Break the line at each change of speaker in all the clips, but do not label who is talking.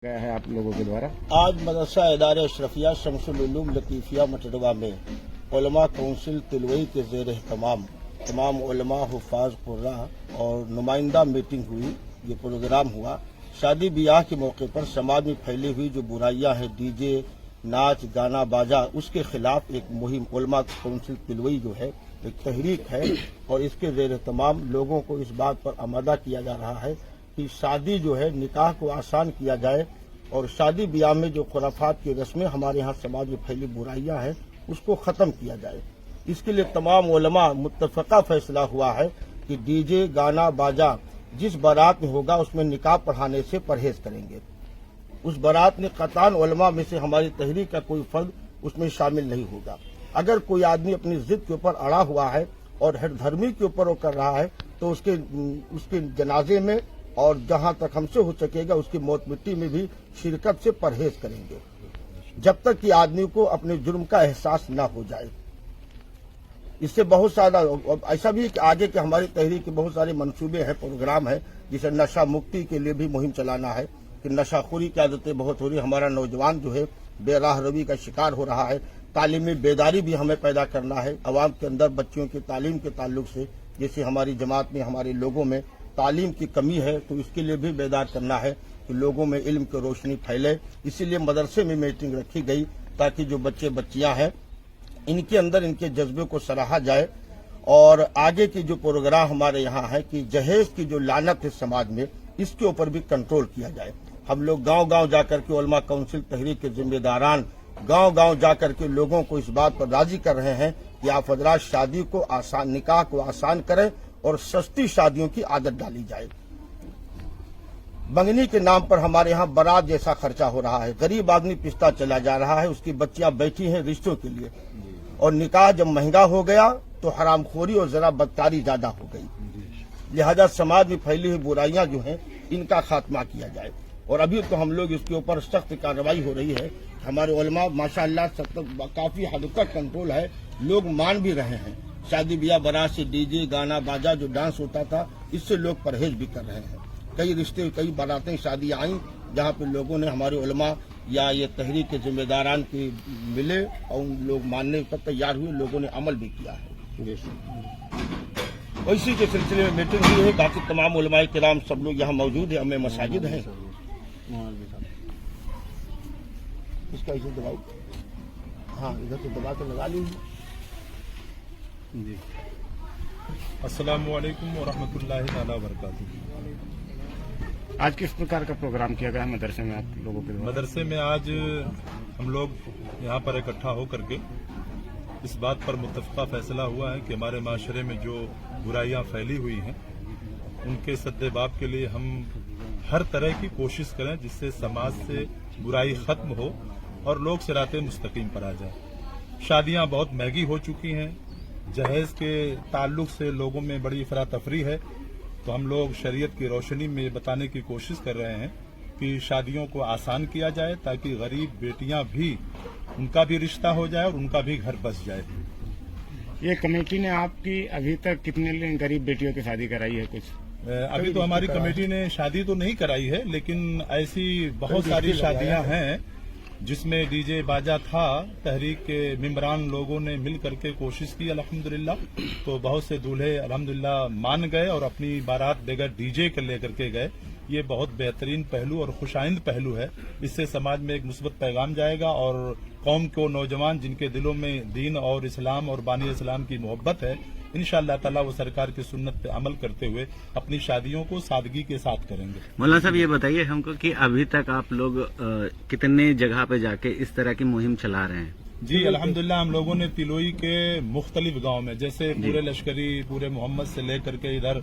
गया है आप लोगों के द्वारा।
आज मदरसा इदारे अशरफिया शमसुल उलूम लतीफिया मटरवा में उलमा कौंसिल तिलवई के ज़ेर तमाम उलमा हुफ़ाज़ कुर्रा और नुमाइंदा मीटिंग हुई। ये प्रोग्राम हुआ शादी ब्याह के मौके पर समाज में फैली हुई जो बुराइयां हैं, डीजे नाच गाना बाजा, उसके खिलाफ एक मुहिम उलमा कौंसिल तिलवई जो है एक तहरीक है और इसके ज़ेर तमाम लोगों को इस बात पर आमादा किया जा रहा है कि शादी जो है निकाह को आसान किया जाए और शादी ब्याह में जो खुराफात की रस्में हमारे यहाँ समाज में फैली बुराइयां हैं उसको ख़त्म किया जाए। इसके लिए तमाम उलमा मुत्तफ़क़ा फैसला हुआ है कि डीजे गाना बाजा जिस बारात में होगा उसमें निकाह पढ़ाने से परहेज करेंगे। उस बारात में क़तान उलमा में से हमारी तहरीक का कोई फर्द उसमें शामिल नहीं होगा। अगर कोई आदमी अपनी जिद के ऊपर अड़ा हुआ है और हर धर्मी के ऊपर वो कर रहा है तो उसके जनाजे में और जहां तक हमसे हो सकेगा उसकी मौत मिट्टी में भी शिरकत से परहेज करेंगे जब तक कि आदमी को अपने जुर्म का एहसास न हो जाए। इससे बहुत सारा ऐसा भी कि आगे के हमारी तहरीक के बहुत सारे मंसूबे हैं, प्रोग्राम है, जिसे नशा मुक्ति के लिए भी मुहिम चलाना है कि नशाखोरी की आदतें बहुत हो रही। हमारा नौजवान जो है बेराह रवी का शिकार हो रहा है। तालीमी बेदारी भी हमें पैदा करना है अवाम के अंदर बच्चियों की तालीम के ताल्लुक से। जैसे हमारी जमात में हमारे लोगों में तालीम की कमी है तो इसके लिए भी बेदार करना है कि लोगों में इल्म की रोशनी फैले। इसीलिए मदरसे में मीटिंग रखी गई ताकि जो बच्चे बच्चियां हैं इनके अंदर इनके जज्बे को सराहा जाए। और आगे की जो प्रोग्राम हमारे यहाँ है कि जहेज की जो लानत है समाज में इसके ऊपर भी कंट्रोल किया जाए। हम लोग गांव-गांव जाकर के उलमा काउंसिल तहरीक के जिम्मेदारान गांव-गांव जाकर के लोगों को इस बात पर राजी कर रहे हैं कि आप हजरात शादी को आसान, निकाह को आसान करें और सस्ती शादियों की आदत डाली जाए। मंगनी के नाम पर हमारे यहाँ बारात जैसा खर्चा हो रहा है। गरीब आदमी पिसता चला जा रहा है, उसकी बच्चियां बैठी हैं रिश्तों के लिए और निकाह जब महंगा हो गया तो हरामखोरी और जरा बदकारी ज्यादा हो गई। लिहाजा समाज में फैली हुई बुराइयां जो हैं इनका खात्मा किया जाए। और अभी तो हम लोग इसके ऊपर सख्त कार्रवाई हो रही है। हमारे उलमा माशाअल्लाह काफी हद तक कंट्रोल है, लोग मान भी रहे हैं। शादी ब्याह बारात से डीजे गाना बाजा जो डांस होता था इससे लोग परहेज भी कर रहे हैं। कई रिश्ते कई बारातें शादियां आई जहां पे लोगों ने हमारे उलमा या ये तहरीक के जिम्मेदारान के मिले और उन लोग मानने पर तैयार हुए, लोगों ने अमल भी किया है। और इसी के सिलसिले में मीटिंग हुई है। बाकी तमाम उलमाए किराम सब लोग यहाँ मौजूद है। हमें मसाजिद हैं इसका इसे दबाई, हाँ इधर से दबा कर लगा लीजिए।
अस्सलामु अलैकुम व रहमतुल्लाहि तआला व बरकातुहू।
आज किस प्रकार का प्रोग्राम किया गया है मदरसे में आप लोगों के द्वारा?
मदरसे में आज हम लोग यहाँ पर इकट्ठा होकर के इस बात पर मुत्तफ़क़ा फैसला हुआ है कि हमारे माशरे में जो बुराइयां फैली हुई हैं उनके सद्देबाब के लिए हम हर तरह की कोशिश करें जिससे समाज से बुराई खत्म हो और लोग सिराते मुस्तकीम पर आ जाए। शादियां बहुत महंगी हो चुकी हैं, जहेज के ताल्लुक से लोगों में बड़ी अफरा तफरी है, तो हम लोग शरीयत की रोशनी में बताने की कोशिश कर रहे हैं कि शादियों को आसान किया जाए ताकि गरीब बेटियां भी उनका भी रिश्ता हो जाए और उनका भी घर बस जाए।
ये कमेटी ने आपकी अभी तक कितने गरीब बेटियों की शादी कराई है? कुछ
अभी तो हमारी कमेटी ने शादी तो नहीं कराई है, लेकिन ऐसी बहुत सारी शादियां हैं जिसमें डीजे बाजा था। तहरीक के मेंबरान लोगों ने मिल करके कोशिश की अल्हम्दुलिल्लाह, तो बहुत से दूल्हे अल्हम्दुलिल्लाह मान गए और अपनी बारात बगैर डीजे के लेकर के गए। ये बहुत बेहतरीन पहलू और खुशाइंद पहलू है। इससे समाज में एक मुस्बत पैगाम जाएगा और कौम को नौजवान जिनके दिलों में दीन और इस्लाम और बानी इस्लाम की मोहब्बत है, इंशाअल्लाह ताला वो सरकार की सुन्नत पे अमल करते हुए अपनी शादियों को सादगी के साथ करेंगे।
मौलाना साहब ये बताइए हमको कि अभी तक आप लोग कितने जगह पे जाके इस तरह की मुहिम चला रहे हैं?
जी अल्हम्दुलिल्लाह हम लोगों ने तिलोई के मुख्तलिफ गांव में, जैसे पूरे लश्करी पूरे मोहम्मद से लेकर के इधर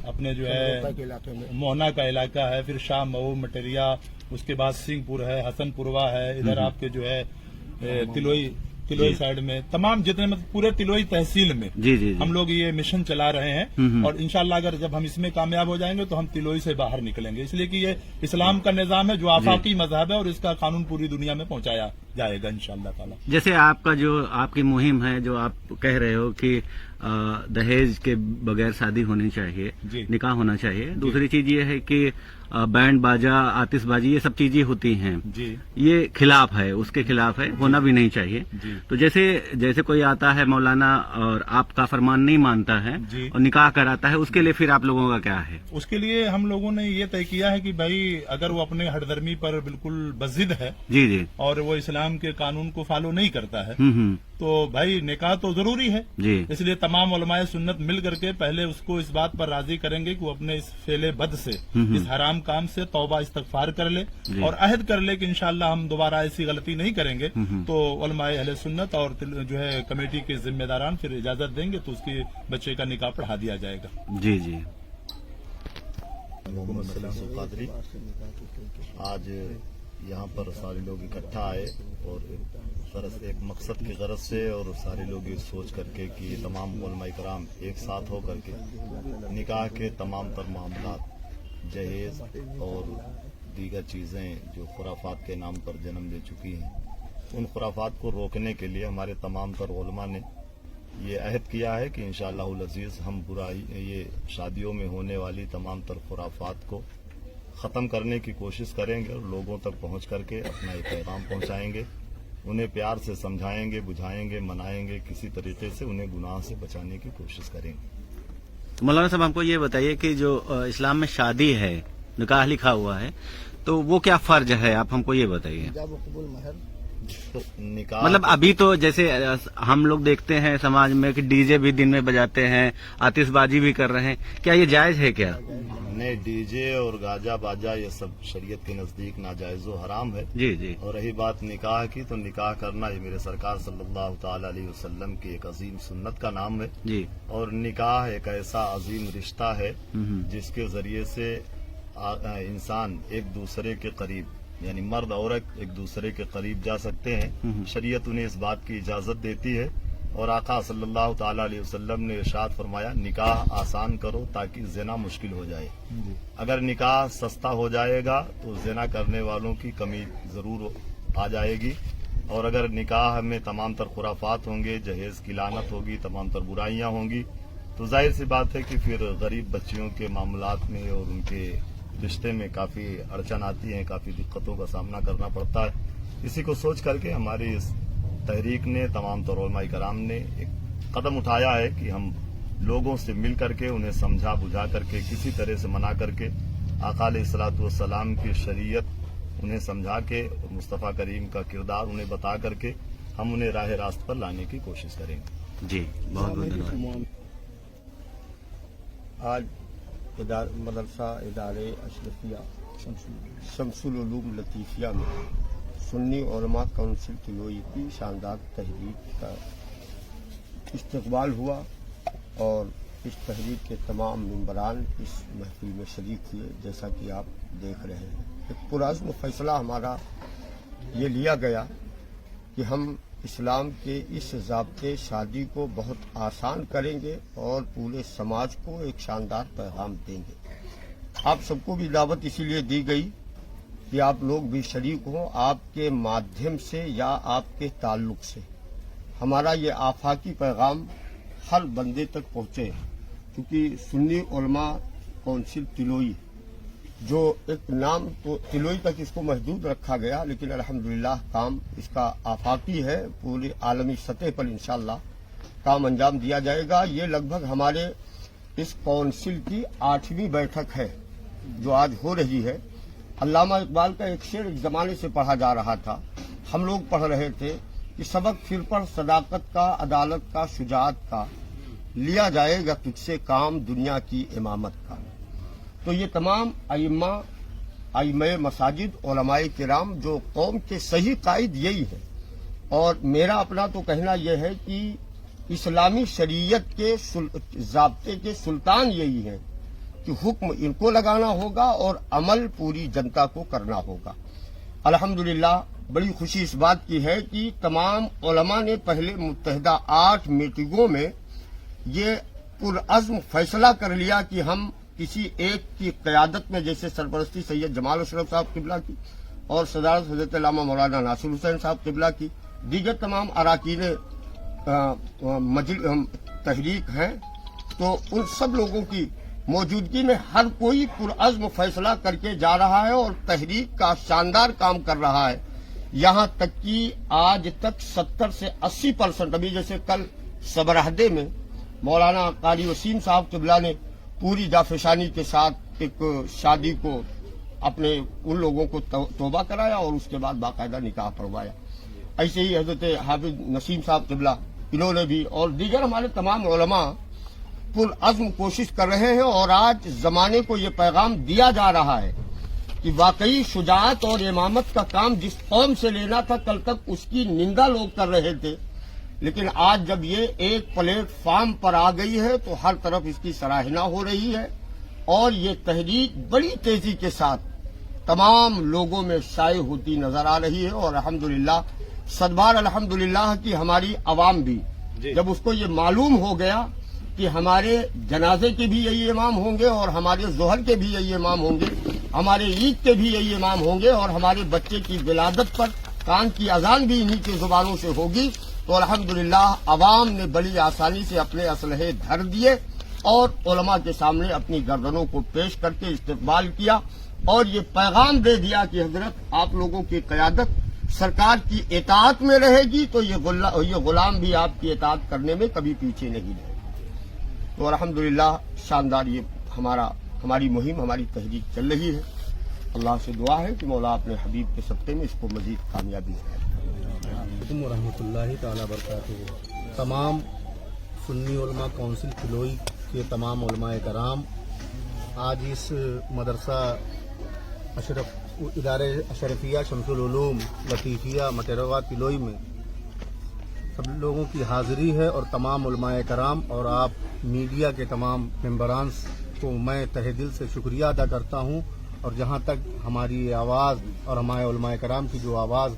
अपने जो है मोहना का इलाका है, फिर शाह मऊ मटेरिया, उसके बाद सिंहपुर है, हसनपुरवा है, इधर आपके जो है तिलोई साइड में तमाम जितने मतलब पूरे तिलोई तहसील में
जी
हम लोग ये मिशन चला रहे हैं। और इंशाल्लाह अगर जब हम इसमें कामयाब हो जाएंगे तो हम तिलोई से बाहर निकलेंगे, इसलिए कि ये इस्लाम का निजाम है जो आफाकी मजहब है और इसका कानून पूरी दुनिया में पहुंचाया जाएगा इंशाल्लाह ताला।
जैसे आपका जो आपकी मुहिम है, जो आप कह रहे हो कि दहेज के बगैर शादी होनी चाहिए, निकाह होना चाहिए। दूसरी चीज ये है कि बैंड बाजा आतिशबाजी ये सब चीजें होती हैं,
जी
ये खिलाफ है, उसके खिलाफ है, होना भी नहीं चाहिए।
जी
तो जैसे कोई आता है मौलाना और आपका फरमान नहीं मानता है
जी।
और निकाह कराता है, उसके लिए फिर आप लोगों का क्या है?
उसके लिए हम लोगों ने ये तय किया है कि भाई अगर वो अपने हठधर्मी पर बिल्कुल बज़िद है
जी जी
और वो इस्लाम के कानून को फॉलो नहीं करता है
हम्म।
तो भाई निकाह तो जरूरी है।
जी
इसलिए तमाम उलमाए सुन्नत मिल करके पहले उसको इस बात पर राजी करेंगे कि वो अपने इस फेले बद से, इस हराम काम से तौबा इस्तगफार कर ले और अहद कर ले कि इंशाअल्लाह हम दोबारा ऐसी गलती नहीं करेंगे। तो उलमाए अहले सुन्नत और जो है कमेटी के जिम्मेदारान फिर इजाजत देंगे तो उसके बच्चे का निकाह पढ़ा दिया जाएगा।
जी जी।
मोहम्मद सलीम कादरी, आज यहाँ पर सारे लोग इकट्ठा आए और एक मकसद की गरज से और सारे लोग ये सोच करके कि ये तमाम उलमा कराम एक साथ हो करके निकाह के तमाम तर मामलात, जहेज और दीगर चीज़ें जो खुराफात के नाम पर जन्म ले चुकी हैं, उन खुराफात को रोकने के लिए हमारे तमाम तर उलमा ने ये अहद किया है कि इंशाअल्लाहुल अज़ीज़ हम बुराई ये शादियों में होने वाली तमाम तर खुराफात को ख़त्म करने की कोशिश करेंगे और लोगों तक पहुँच करके अपना एक पैगाम पहुँचाएंगे, उन्हें प्यार से समझाएंगे, बुझाएंगे, मनाएंगे, किसी तरीके से उन्हें गुनाह से बचाने की कोशिश करेंगे।
तो मौलाना साहब हमको ये बताइए कि जो इस्लाम में शादी है, निकाह लिखा हुआ है, तो वो क्या फर्ज है, आप हमको ये बताइए।
तो निकाह
मतलब अभी तो जैसे हम लोग देखते हैं समाज में कि डीजे भी दिन में बजाते हैं, आतिशबाजी भी कर रहे हैं, क्या ये जायज है क्या?
नहीं, डीजे और गाजा बाजा ये सब शरीयत के नजदीक नाजायज व हराम है।
जी जी।
और रही बात निकाह की, तो निकाह करना ये मेरे सरकार सल्लल्लाहु ताला अलैहि वसल्लम की एक अजीम सुन्नत का नाम है।
जी।
और निकाह एक ऐसा अजीम रिश्ता है जिसके जरिए से इंसान एक दूसरे के करीब, यानी मर्द औरत एक दूसरे के करीब जा सकते हैं। शरीयत उन्हें इस बात की इजाजत देती है और आका सल्लल्लाहु ताला अलैहि वसल्लम ने इरशाद फरमाया, निकाह आसान करो ताकि ज़िना मुश्किल हो जाए। अगर निकाह सस्ता हो जाएगा तो ज़िना करने वालों की कमी जरूर आ जाएगी। और अगर निकाह में तमाम तर खुराफात होंगे, जहेज की लानत होगी, तमाम तर बुराइयां होंगी, तो जाहिर सी बात है कि फिर गरीब बच्चियों के मामलात में और उनके रिश्ते में काफ़ी अड़चन आती है, काफ़ी दिक्कतों का सामना करना पड़ता है। इसी को सोच करके हमारी इस तहरीक ने, तमाम तर उलमा कराम ने एक कदम उठाया है कि हम लोगों से मिल करके उन्हें समझा बुझा करके किसी तरह से मना करके आका अलैहिस्सलातु वस्सलाम की शरीयत उन्हें समझा के और मुस्तफ़ा करीम का किरदार उन्हें बता करके हम उन्हें राह रास्त पर लाने की कोशिश करेंगे।
जी, बहुत बहुत धन्यवाद।
आज मदरसा इदारे अशरफिया शमसुल उलूम लतीफिया में सुन्नी उलमा काउंसिल तिलोई की शानदार तहरीक का इस्तकबाल हुआ और इस तहरीक के तमाम मेंबरान इस महफिल में शरीक हुए। जैसा कि आप देख रहे हैं, एक पुरअज़्म फैसला हमारा ये लिया गया कि हम इस्लाम के इस ज़ाब्ते शादी को बहुत आसान करेंगे और पूरे समाज को एक शानदार पैगाम देंगे। आप सबको भी दावत इसीलिए दी गई कि आप लोग भी शरीक हों, आपके माध्यम से या आपके ताल्लुक से हमारा ये आफाकी पैगाम हर बंदे तक पहुँचे। क्योंकि सुन्नी उलमा काउंसिल तिलोई जो एक नाम तो तिलोई तक इसको महदूद रखा गया, लेकिन अल्हम्दुलिल्लाह काम इसका आफाकी है, पूरी आलमी सतह पर इंशाअल्लाह काम अंजाम दिया जाएगा। ये लगभग हमारे इस काउंसिल की 8वीं बैठक है जो आज हो रही है। अल्लामा इकबाल का एक शेर एक जमाने से पढ़ा जा रहा था, हम लोग पढ़ रहे थे कि सबक फिर पर सदाकत का, अदालत का, शुजाअत का, लिया जाएगा तुझसे काम दुनिया की इमामत का। तो ये तमाम आइम्मा मसाजिद उलमाए किराम जो कौम के सही कायद यही है। और मेरा अपना तो कहना यह है कि इस्लामी शरीयत के ज़ाब्ते के सुल्तान यही है कि हुक्म इनको लगाना होगा और अमल पूरी जनता को करना होगा। अल्हम्दुलिल्लाह बड़ी खुशी इस बात की है कि तमाम उलमा ने पहले मुत्तहिदा 8 मीटिंगों में ये पुरअज़्म फैसला कर लिया कि हम किसी एक की क़यादत में, जैसे सरपरस्ती सैयद जमाल अशरफ साहब किबला की और सदारत हज़रत अल्लामा मौलाना नासिर हुसैन साहब किबला की, दीगर तमाम अराकीन तहरीक हैं, तो उन सब लोगों की मौजूदगी में हर कोई पुरअज़्म फैसला करके जा रहा है और तहरीक का शानदार काम कर रहा है। यहाँ तक कि आज तक 70 से 80%, अभी जैसे कल सबरहदे में मौलाना कारी वसीम साहब क़िबला ने पूरी जाफशानी के साथ एक शादी को अपने उन लोगों को तौबा कराया और उसके बाद बाकायदा निकाह पढ़वाया। ऐसे ही हजरत हाफिज नसीम साहब क़िबला, इन्होंने भी, और दीगर हमारे तमाम उलमा पुरअज़्म कोशिश कर रहे हैं। और आज जमाने को ये पैगाम दिया जा रहा है कि वाकई शुजाअत और इमामत का काम जिस कौम से लेना था, कल तक उसकी निंदा लोग कर रहे थे, लेकिन आज जब ये एक प्लेटफार्म पर आ गई है तो हर तरफ इसकी सराहना हो रही है और ये तहरीक बड़ी तेजी के साथ तमाम लोगों में शाये होती नजर आ रही है। और अल्हम्दुलिल्लाह, सदबार अल्हम्दुलिल्लाह कि हमारी आवाम भी जब उसको ये मालूम हो गया कि हमारे जनाजे के भी यही इमाम होंगे और हमारे जोहर के भी यही इमाम होंगे, हमारे ईद के भी यही इमाम होंगे और हमारे बच्चे की विलादत पर कान की अजान भी इन्हीं की जुबानों से होगी, तो अल्हम्दुलिल्लाह अवाम ने बड़ी आसानी से अपने असलहे धर दिए और उलमा के सामने अपनी गर्दनों को पेश करके इस्तकबाल किया और ये पैगाम दे दिया कि हजरत, आप लोगों की क़यादत सरकार की इताअत में रहेगी तो ये गुलाम भी आपकी इताअत करने में कभी पीछे नहीं रहेगा। तो अल्हम्दुलिल्लाह शानदार ये हमारी मुहिम, हमारी तहरीक चल रही है। अल्लाह से दुआ है कि मौला अपने हबीब के सत्ते में इसको मजीद कामयाबी दे।
रहमतुल्लाहि ताला बरकातुहू। तमाम सुन्नी उलमा काउंसिल तिलोई के तमाम उलमाए कराम आज इस मदरसा इदारे अशरफिया शमसुल उलूम लतीफिया मटेरवा तिलोई में सब लोगों की हाजिरी है और तमाम उलमाए कराम और आप मीडिया के तमाम मेंबरान को मैं तहे दिल से शुक्रिया अदा करता हूं। और जहां तक हमारी आवाज़ और हमारे उलमाए कराम की जो आवाज़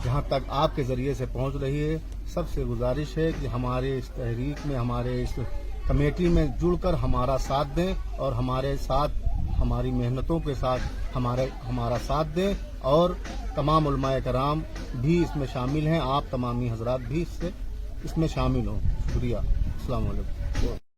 जहां तक आपके ज़रिए से पहुंच रही है, सबसे गुजारिश है कि हमारे इस तहरीक में, हमारे इस कमेटी में जुड़कर हमारा साथ दें और हमारे साथ हमारी मेहनतों के साथ हमारा साथ दें और तमाम उलमाए कराम भी इसमें शामिल हैं। आप तमामी हजरात भी इसमें शामिल हों। शुक्रिया। अस्सलाम वालेकुम।